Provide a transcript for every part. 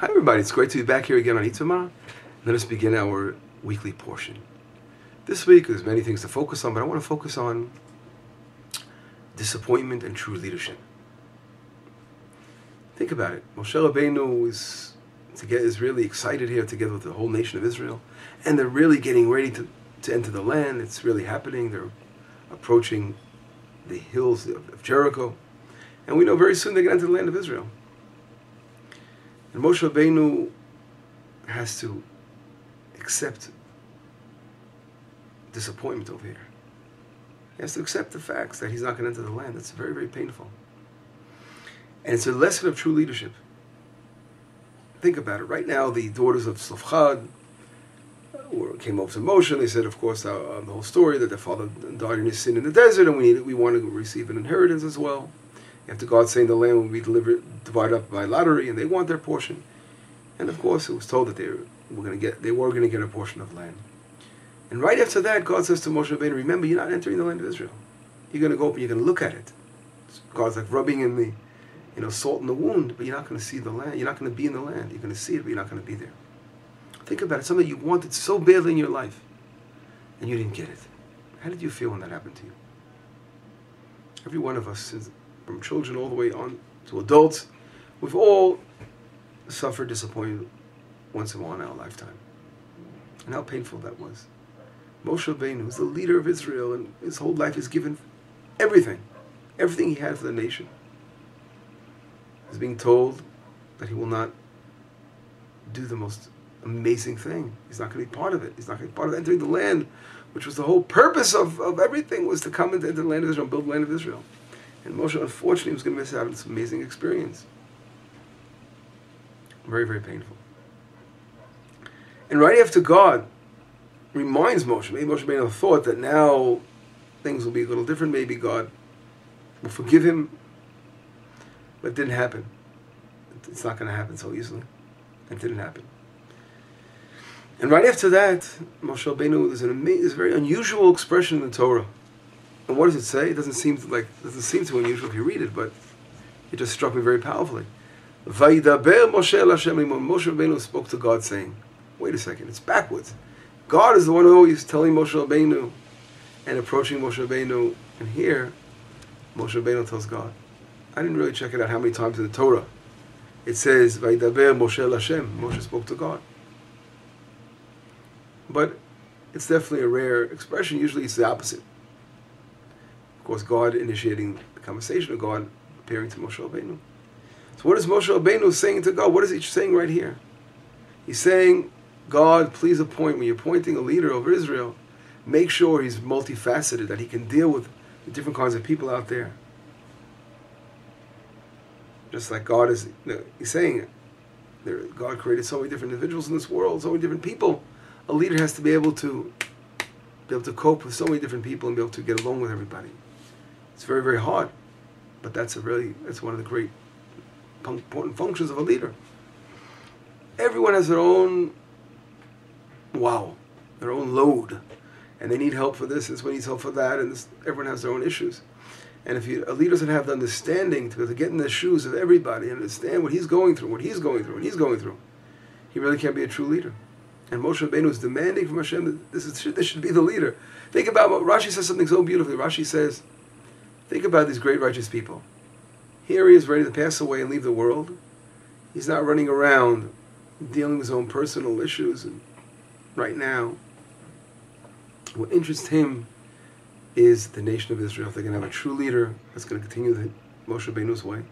Hi everybody, it's great to be back here again on Itzamah. Let us begin our weekly portion. This week there's many things to focus on, but I want to focus on disappointment and true leadership. Think about it. Moshe Rabbeinu is really excited here together with the whole nation of Israel, and they're really getting ready to enter the land. It's really happening. They're approaching the hills of Jericho, and we know very soon they're going to enter the land of Israel. And Moshe Rabbeinu has to accept disappointment over here. He has to accept the facts that he's not going to enter the land. That's very, very painful. And it's a lesson of true leadership. Think about it. Right now, the daughters of Tzlofchad came over to Moshe, and they said, of course, the whole story, that their father died in his sin in the desert, and we want to receive an inheritance as well. After God saying the land will be divided up by lottery, and they want their portion. And of course, it was told that they were going to get a portion of land. And right after that, God says to Moshe Rabbeinu, remember, you're not entering the land of Israel. You're going to go up and you're going to look at it. God's like rubbing in the salt in the wound, but you're not going to see the land. You're not going to be in the land. You're going to see it, but you're not going to be there. Think about it. Something you wanted so badly in your life, and you didn't get it. How did you feel when that happened to you? Every one of us, from children all the way on to adults, we've all suffered disappointment once in a while in our lifetime. And how painful that was. Moshe Rabbeinu was the leader of Israel, and his whole life is given everything he had for the nation. He's being told that he will not do the most amazing thing. He's not going to be part of it. He's not going to be part of entering the land, which was the whole purpose of everything, was to come into the land of Israel and build the land of Israel. And Moshe, unfortunately, was going to miss out on this amazing experience. Very, very painful. And right after God reminds Moshe, maybe Moshe Rabbeinu thought that now things will be a little different, maybe God will forgive him, but it didn't happen. It's not going to happen so easily. It didn't happen. And right after that, Moshe Rabbeinu, there's a very unusual expression in the Torah. And what does it say? It doesn't seem too unusual if you read it, but it just struck me very powerfully. Vayidaber Moshe el Hashem limor. Moshe Rabbeinu spoke to God, saying, "Wait a second, it's backwards. God is the one who is telling Moshe Rabbeinu and approaching Moshe Rabbeinu, and here Moshe Rabbeinu tells God." I didn't really check it out how many times in the Torah it says Vayidaber Moshe el Hashem. Moshe spoke to God, but it's definitely a rare expression. Usually, it's the opposite. Of course, God initiating the conversation, of God appearing to Moshe Rabbeinu. So what is Moshe Rabbeinu saying to God? What is he saying right here? He's saying, God, please appoint, when you're appointing a leader over Israel, make sure he's multifaceted, that he can deal with the different kinds of people out there. Just like God is, he's saying, God created so many different individuals in this world, so many different people. A leader has to be able to cope with so many different people and be able to get along with everybody. It's very, very hard, but that's one of the great important functions of a leader. Everyone has their own their own load, and they need help for this, and someone needs help for that, and everyone has their own issues. And if a leader doesn't have the understanding to get in the shoes of everybody and understand what he's going through, he really can't be a true leader. And Moshe Rabbeinu is demanding from Hashem that this should be the leader. Think about what Rashi says, something so beautifully. Rashi says, think about these great righteous people. Here he is ready to pass away and leave the world. He's not running around dealing with his own personal issues. And right now, what interests him is the nation of Israel. If they're going to have a true leader that's going to continue the Moshe Rabbeinu's way,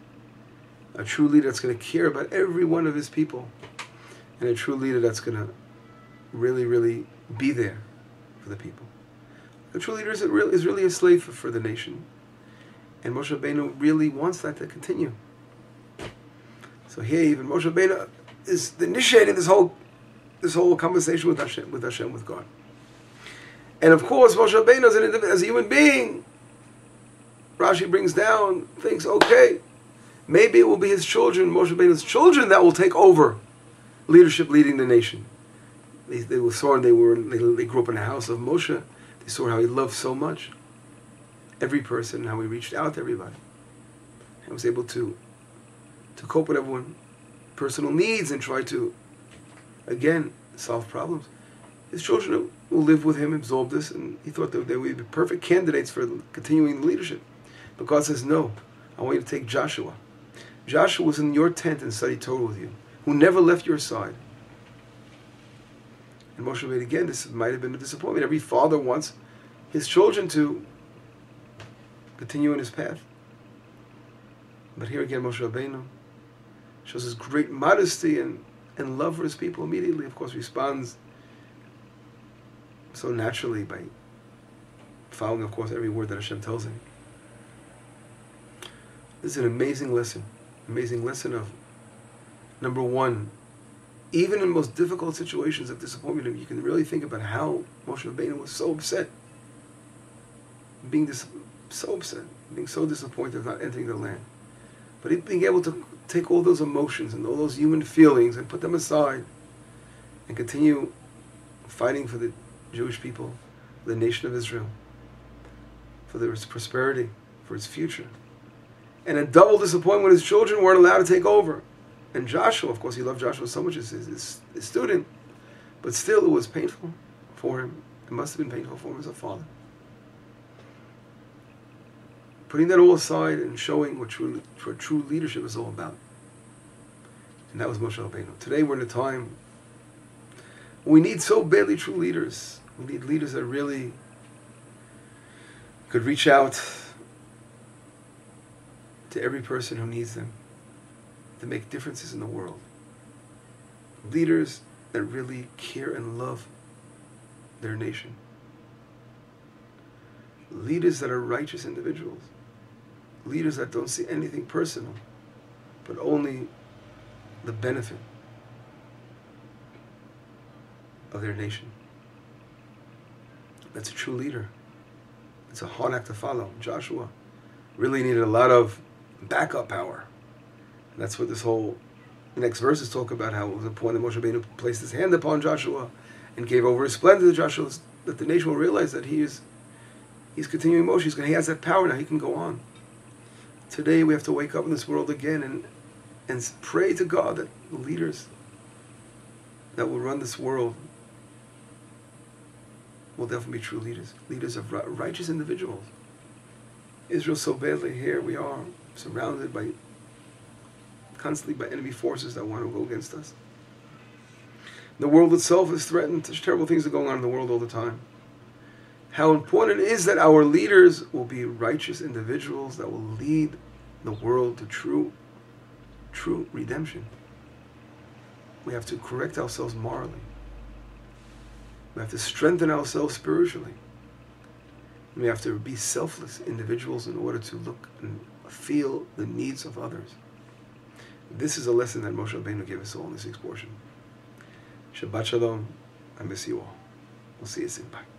a true leader that's going to care about every one of his people, and a true leader that's going to really, really be there for the people. A true leader is really a slave for the nation. And Moshe Rabbeinu really wants that to continue. So here even Moshe Rabbeinu is initiating this whole conversation with Hashem, with God. And of course, Moshe Rabbeinu as a human being, Rashi brings down, thinks, okay, maybe it will be his children, Moshe Rabbeinu's children, that will take over leadership, leading the nation. They grew up in the house of Moshe. They saw how he loved so much every person, how he reached out to everybody, and was able to cope with everyone, personal needs and try to, again, solve problems. His children will live with him, absorb this, and he thought that they would be perfect candidates for continuing the leadership. But God says, no, I want you to take Joshua. Joshua was in your tent and studied Torah with you, who never left your side. And Moshe Rabbeinu, again, this might have been a disappointment. Every father wants his children to continue in his path. But here again, Moshe Rabbeinu shows his great modesty and love for his people. Immediately, of course, responds so naturally by following, of course, every word that Hashem tells him. This is an amazing lesson of, number one, even in most difficult situations of disappointment, you can really think about how Moshe Rabbeinu was so upset, being so disappointed of not entering the land. But being able to take all those emotions and all those human feelings and put them aside and continue fighting for the Jewish people, the nation of Israel, for its prosperity, for its future. And a double disappointment when his children weren't allowed to take over. And Joshua, of course, he loved Joshua so much as his student, but still it was painful for him. It must have been painful for him as a father. Putting that all aside and showing what true leadership is all about. And that was Moshe Rabbeinu. Today we're in a time we need so badly true leaders. We need leaders that really could reach out to every person who needs them, to make differences in the world. Leaders that really care and love their nation. Leaders that are righteous individuals. Leaders that don't see anything personal, but only the benefit of their nation. That's a true leader. It's a hard act to follow. Joshua really needed a lot of backup power. And that's what this whole next verses talk about, how it was a point that Moshe Rabbeinu placed his hand upon Joshua and gave over his splendor to Joshua, that the nation will realize that he's continuing Moshe. He has that power now. He can go on. Today we have to wake up in this world again and pray to God that the leaders that will run this world will definitely be true leaders. Leaders of righteous individuals. Israel so badly, here we are, surrounded constantly by enemy forces that want to go against us. The world itself is threatened. There's terrible things that are going on in the world all the time. How important it is that our leaders will be righteous individuals that will lead the world to true redemption. We have to correct ourselves morally. We have to strengthen ourselves spiritually. We have to be selfless individuals in order to look and feel the needs of others. This is a lesson that Moshe Rabbeinu gave us all in this 6th portion. Shabbat Shalom. I miss you all. We'll see you soon. Bye.